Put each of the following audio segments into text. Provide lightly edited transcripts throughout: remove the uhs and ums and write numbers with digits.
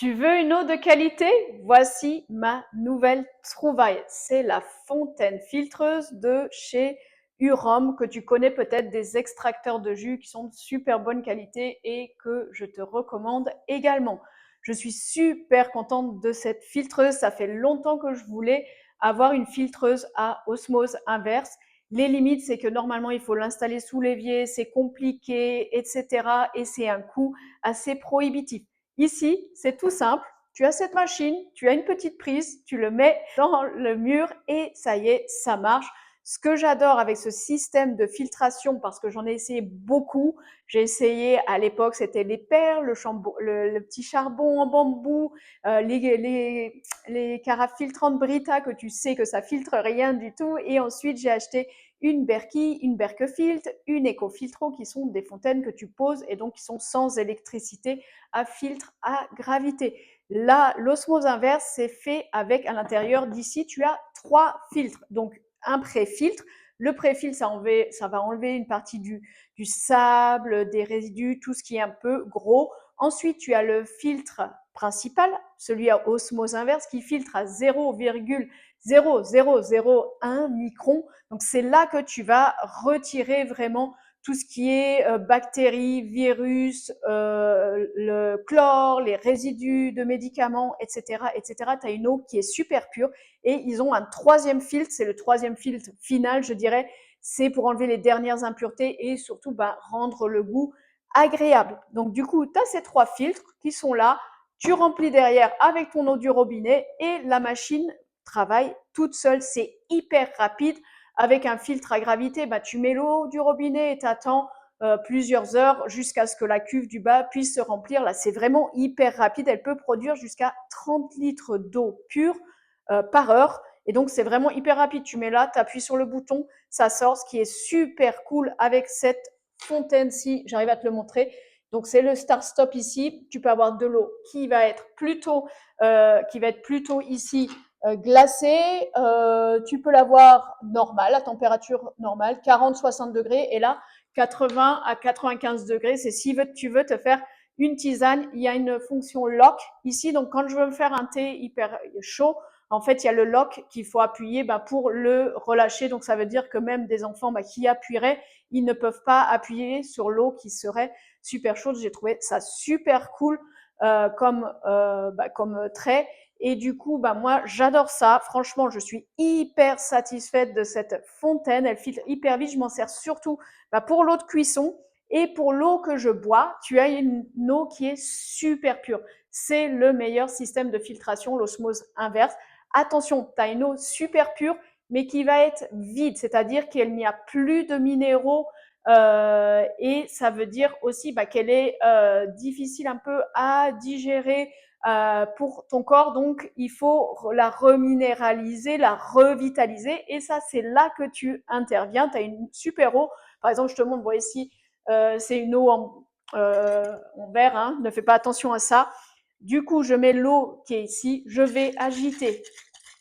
Tu veux une eau de qualité? Voici ma nouvelle trouvaille. C'est la fontaine filtreuse de chez Urom, que tu connais peut-être, des extracteurs de jus qui sont de super bonne qualité et que je te recommande également. Je suis super contente de cette filtreuse. Ça fait longtemps que je voulais avoir une filtreuse à osmose inverse. Les limites, c'est que normalement, il faut l'installer sous l'évier, c'est compliqué, etc. Et c'est un coût assez prohibitif. Ici, c'est tout simple. Tu as cette machine, tu as une petite prise, tu le mets dans le mur et ça y est, ça marche. Ce que j'adore avec ce système de filtration, parce que j'en ai essayé beaucoup, j'ai essayé à l'époque, c'était les perles, le petit charbon en bambou, les carafes filtrantes Brita que tu sais que ça filtre rien du tout. Et ensuite, j'ai acheté une Berkey, une Berkefiltre, une Ecofiltro qui sont des fontaines que tu poses et donc qui sont sans électricité à filtre à gravité. Là, l'osmose inverse, c'est fait avec à l'intérieur d'ici, tu as 3 filtres. Donc, un pré-filtre. Le pré-filtre, ça va enlever une partie du sable, des résidus, tout ce qui est un peu gros. Ensuite, tu as le filtre principal, celui à osmose inverse, qui filtre à 0,0001 micron. Donc, c'est là que tu vas retirer vraiment tout ce qui est bactéries, virus, le chlore, les résidus de médicaments, etc., etc. Tu as une eau qui est super pure et ils ont un troisième filtre, c'est le troisième filtre final, je dirais, c'est pour enlever les dernières impuretés et surtout rendre le goût agréable. Donc du coup, tu as ces 3 filtres qui sont là, tu remplis derrière avec ton eau du robinet et la machine travaille toute seule, c'est hyper rapide. Avec un filtre à gravité, tu mets l'eau du robinet et tu attends plusieurs heures jusqu'à ce que la cuve du bas puisse se remplir. Là, c'est vraiment hyper rapide. Elle peut produire jusqu'à 30 litres d'eau pure par heure. Et donc, c'est vraiment hyper rapide. Tu mets là, tu appuies sur le bouton, ça sort. Ce qui est super cool avec cette fontaine-ci, j'arrive à te le montrer. Donc, c'est le Start Stop ici. Tu peux avoir de l'eau qui va être plutôt ici glacée. Tu peux l'avoir normale, à température normale, 40-60 degrés. Et là, 80 à 95 degrés. C'est si tu veux te faire une tisane. Il y a une fonction lock ici. Donc, quand je veux me faire un thé hyper chaud, en fait, il y a le lock qu'il faut appuyer pour le relâcher. Donc, ça veut dire que même des enfants qui appuieraient, ils ne peuvent pas appuyer sur l'eau qui serait super chaude. J'ai trouvé ça super cool comme trait. Et du coup, moi, j'adore ça. Franchement, je suis hyper satisfaite de cette fontaine. Elle filtre hyper vite. Je m'en sers surtout pour l'eau de cuisson et pour l'eau que je bois. Tu as une eau qui est super pure. C'est le meilleur système de filtration, l'osmose inverse. Attention, tu as une eau super pure, mais qui va être vide, c'est-à-dire qu'il n'y a plus de minéraux et ça veut dire aussi qu'elle est difficile un peu à digérer pour ton corps. Donc, il faut la reminéraliser, la revitaliser et ça, c'est là que tu interviens. Tu as une super eau. Par exemple, je te montre, bon, ici, c'est une eau en verre, hein, ne fais pas attention à ça. Du coup, je mets l'eau qui est ici, je vais agiter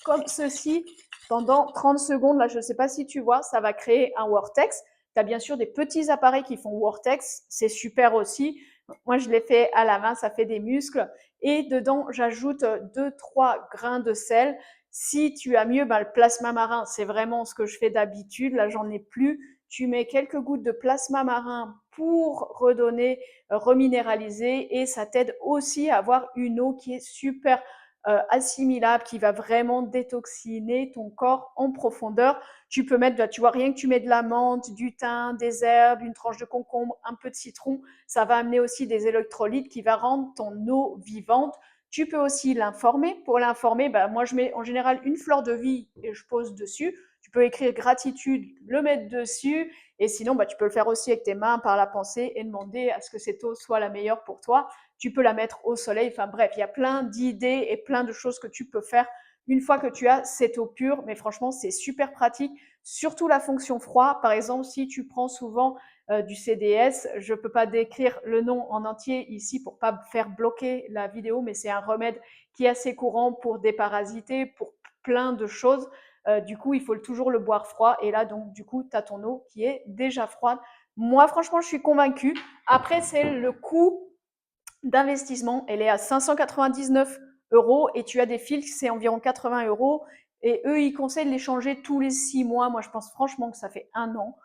comme ceci pendant 30 secondes. Là, je ne sais pas si tu vois, ça va créer un vortex. Tu as bien sûr des petits appareils qui font vortex, c'est super aussi. Moi, je l'ai fait à la main, ça fait des muscles. Et dedans, j'ajoute 2-3 grains de sel. Si tu as mieux, le plasma marin, c'est vraiment ce que je fais d'habitude. Là, j'en ai plus. Tu mets quelques gouttes de plasma marin pour redonner, reminéraliser et ça t'aide aussi à avoir une eau qui est super assimilable, qui va vraiment détoxiner ton corps en profondeur. Tu peux mettre, tu vois, rien que tu mets de la menthe, du thym, des herbes, une tranche de concombre, un peu de citron, ça va amener aussi des électrolytes qui va rendre ton eau vivante. Tu peux aussi l'informer. Pour l'informer, moi je mets en général une fleur de vie et je pose dessus. Tu peux écrire gratitude, le mettre dessus. Et sinon, tu peux le faire aussi avec tes mains par la pensée et demander à ce que cette eau soit la meilleure pour toi. Tu peux la mettre au soleil. Enfin bref, il y a plein d'idées et plein de choses que tu peux faire une fois que tu as cette eau pure. Mais franchement, c'est super pratique. Surtout la fonction froid. Par exemple, si tu prends souvent du CDS, je ne peux pas décrire le nom en entier ici pour pas faire bloquer la vidéo, mais c'est un remède qui est assez courant pour déparasiter, pour plein de choses. Du coup, il faut toujours le boire froid. Et là, donc, du coup, tu as ton eau qui est déjà froide. Moi, franchement, je suis convaincue. Après, c'est le coût d'investissement, elle est à 599 euros et tu as des filtres, c'est environ 80 euros. Et eux, ils conseillent de les changer tous les 6 mois. Moi, je pense franchement que ça fait un an.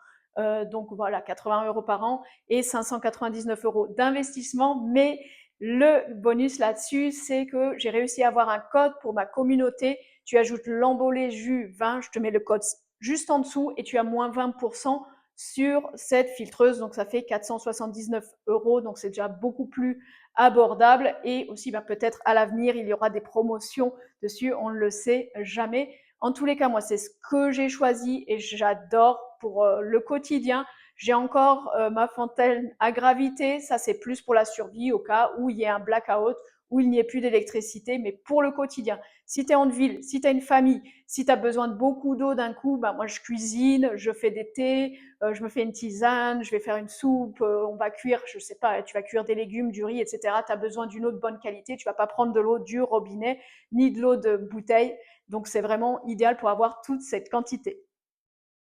Donc voilà, 80 euros par an et 599 euros d'investissement. Mais le bonus là-dessus, c'est que j'ai réussi à avoir un code pour ma communauté. Tu ajoutes l'embolé jus 20, je te mets le code juste en dessous et tu as moins 20% sur cette filtreuse. Donc ça fait 479 euros. Donc c'est déjà beaucoup plus abordable et aussi peut-être à l'avenir il y aura des promotions dessus, on ne le sait jamais. En tous les cas, moi c'est ce que j'ai choisi et j'adore pour le quotidien. J'ai encore ma fontaine à gravité, ça c'est plus pour la survie au cas où il y ait un blackout, où il n'y ait plus d'électricité, mais pour le quotidien. Si tu es en ville, si tu as une famille, si tu as besoin de beaucoup d'eau d'un coup, moi je cuisine, je fais des thés, je me fais une tisane, je vais faire une soupe, on va cuire, je sais pas, tu vas cuire des légumes, du riz, etc. Tu as besoin d'une eau de bonne qualité, tu vas pas prendre de l'eau du robinet ni de l'eau de bouteille. Donc c'est vraiment idéal pour avoir toute cette quantité.